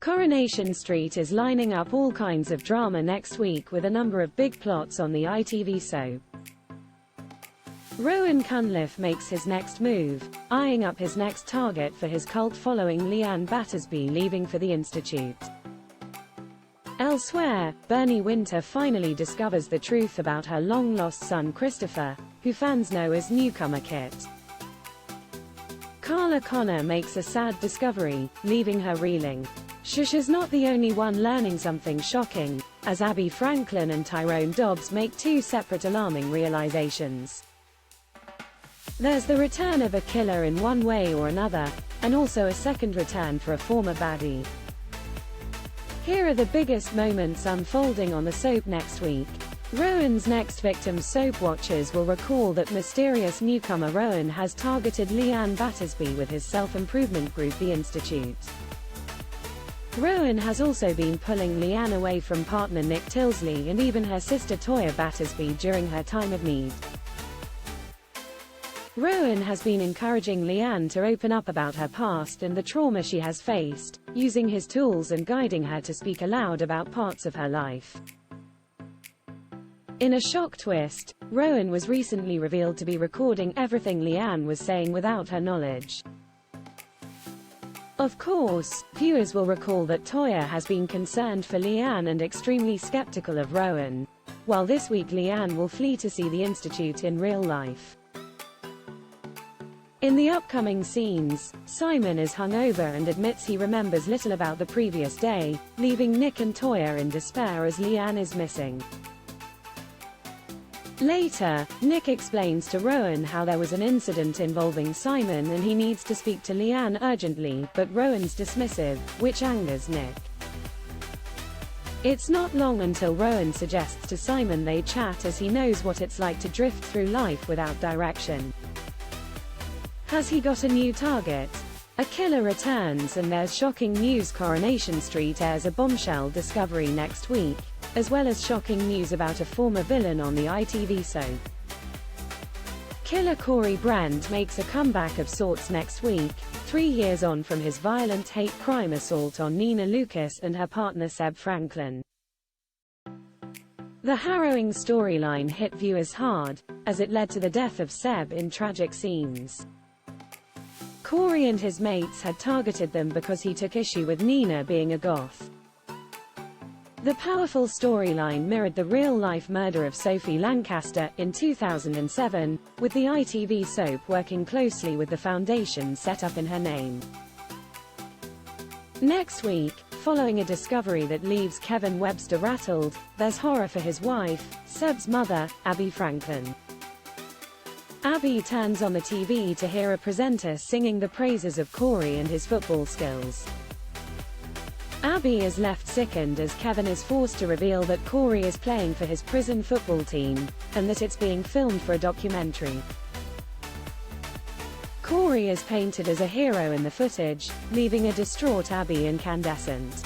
Coronation Street is lining up all kinds of drama next week with a number of big plots on the ITV soap. Rowan Cunliffe makes his next move, eyeing up his next target for his cult following Leanne Battersby leaving for the Institute. Elsewhere, Bernie Winter finally discovers the truth about her long-lost son Christopher, who fans know as newcomer Kit. Carla Connor makes a sad discovery, leaving her reeling. Shusha's not the only one learning something shocking, as Abby Franklin and Tyrone Dobbs make two separate alarming realizations. There's the return of a killer in one way or another, and also a second return for a former baddie. Here are the biggest moments unfolding on the soap next week. Rowan's next victim. Soap watchers will recall that mysterious newcomer Rowan has targeted Leanne Battersby with his self-improvement group The Institute. Rowan has also been pulling Leanne away from partner Nick Tilsley and even her sister Toya Battersby during her time of need. Rowan has been encouraging Leanne to open up about her past and the trauma she has faced, using his tools and guiding her to speak aloud about parts of her life. In a shock twist, Rowan was recently revealed to be recording everything Leanne was saying without her knowledge. Of course, viewers will recall that Toya has been concerned for Leanne and extremely skeptical of Rowan, while this week Leanne will flee to see the Institute in real life. In the upcoming scenes, Simon is hungover and admits he remembers little about the previous day, leaving Nick and Toya in despair as Leanne is missing. Later, Nick explains to Rowan how there was an incident involving Simon and he needs to speak to Leanne urgently, but Rowan's dismissive, which angers Nick. It's not long until Rowan suggests to Simon they chat as he knows what it's like to drift through life without direction. Has he got a new target? A killer returns and there's shocking news. Coronation Street airs a bombshell discovery next week, as well as shocking news about a former villain on the ITV soap. Killer Corrie Brent makes a comeback of sorts next week, 3 years on from his violent hate crime assault on Nina Lucas and her partner Seb Franklin. The harrowing storyline hit viewers hard, as it led to the death of Seb in tragic scenes. Corrie and his mates had targeted them because he took issue with Nina being a goth. The powerful storyline mirrored the real-life murder of Sophie Lancaster in 2007, with the ITV soap working closely with the foundation set up in her name. Next week, following a discovery that leaves Kevin Webster rattled, there's horror for his wife, Seb's mother, Abby Franklin. Abby turns on the TV to hear a presenter singing the praises of Corrie and his football skills. Abby is left sickened as Kevin is forced to reveal that Corrie is playing for his prison football team, and that it's being filmed for a documentary. Corrie is painted as a hero in the footage, leaving a distraught Abby incandescent.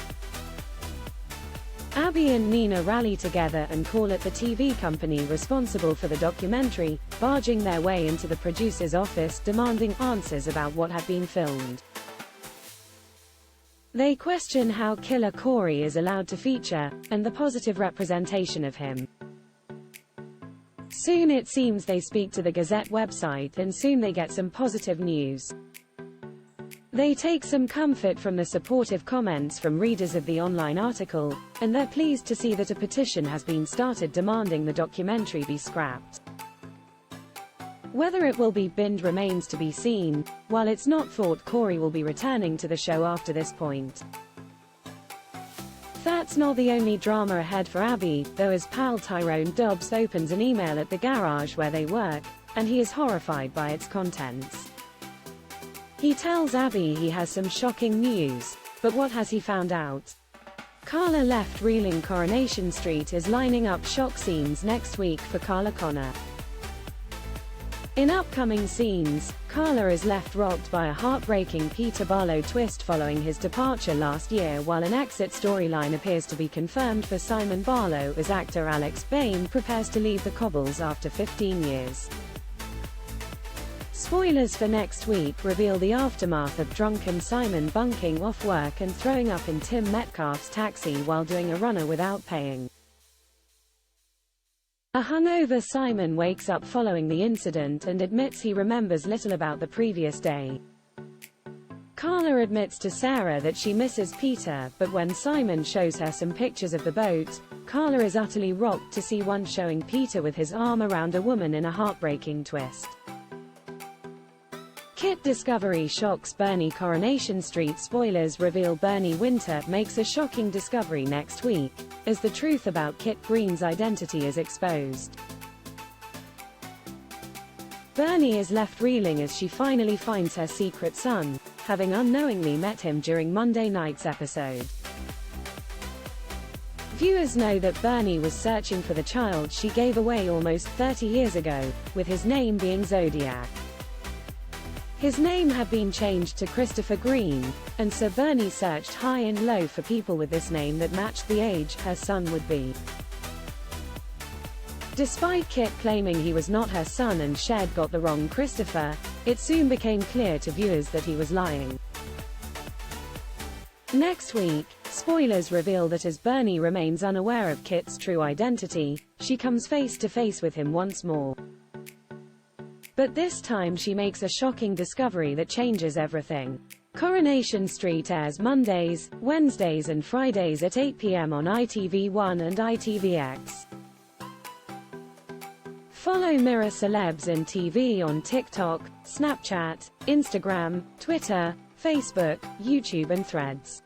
Abby and Nina rally together and call it the TV company responsible for the documentary, barging their way into the producer's office demanding answers about what had been filmed. They question how killer Corrie is allowed to feature, and the positive representation of him. Soon it seems they speak to the Gazette website and soon they get some positive news. They take some comfort from the supportive comments from readers of the online article, and they're pleased to see that a petition has been started demanding the documentary be scrapped. Whether it will be binned remains to be seen, while it's not thought Corrie will be returning to the show after this point. That's not the only drama ahead for Abby, though, as pal Tyrone Dobbs opens an email at the garage where they work, and he is horrified by its contents. He tells Abby he has some shocking news, but what has he found out? Carla left reeling. Coronation Street is lining up shock scenes next week for Carla Connor. In upcoming scenes, Carla is left rocked by a heartbreaking Peter Barlow twist following his departure last year, while an exit storyline appears to be confirmed for Simon Barlow as actor Alex Bain prepares to leave the cobbles after 15 years. Spoilers for next week reveal the aftermath of drunken Simon bunking off work and throwing up in Tim Metcalfe's taxi while doing a runner without paying. A hungover Simon wakes up following the incident and admits he remembers little about the previous day. Carla admits to Sarah that she misses Peter, but when Simon shows her some pictures of the boat, Carla is utterly rocked to see one showing Peter with his arm around a woman in a heartbreaking twist. Kit discovery shocks Bernie. Coronation Street spoilers reveal Bernie Winter makes a shocking discovery next week, as the truth about Kit Green's identity is exposed. Bernie is left reeling as she finally finds her secret son, having unknowingly met him during Monday night's episode. Viewers know that Bernie was searching for the child she gave away almost 30 years ago, with his name being Zodiac. His name had been changed to Christopher Green, and so Bernie searched high and low for people with this name that matched the age her son would be. Despite Kit claiming he was not her son and Shed got the wrong Christopher, it soon became clear to viewers that he was lying. Next week, spoilers reveal that as Bernie remains unaware of Kit's true identity, she comes face to face with him once more. But this time she makes a shocking discovery that changes everything. Coronation Street airs Mondays, Wednesdays and Fridays at 8 p.m. on ITV1 and ITVX. Follow Mirror Celebs in TV on TikTok, Snapchat, Instagram, Twitter, Facebook, YouTube and Threads.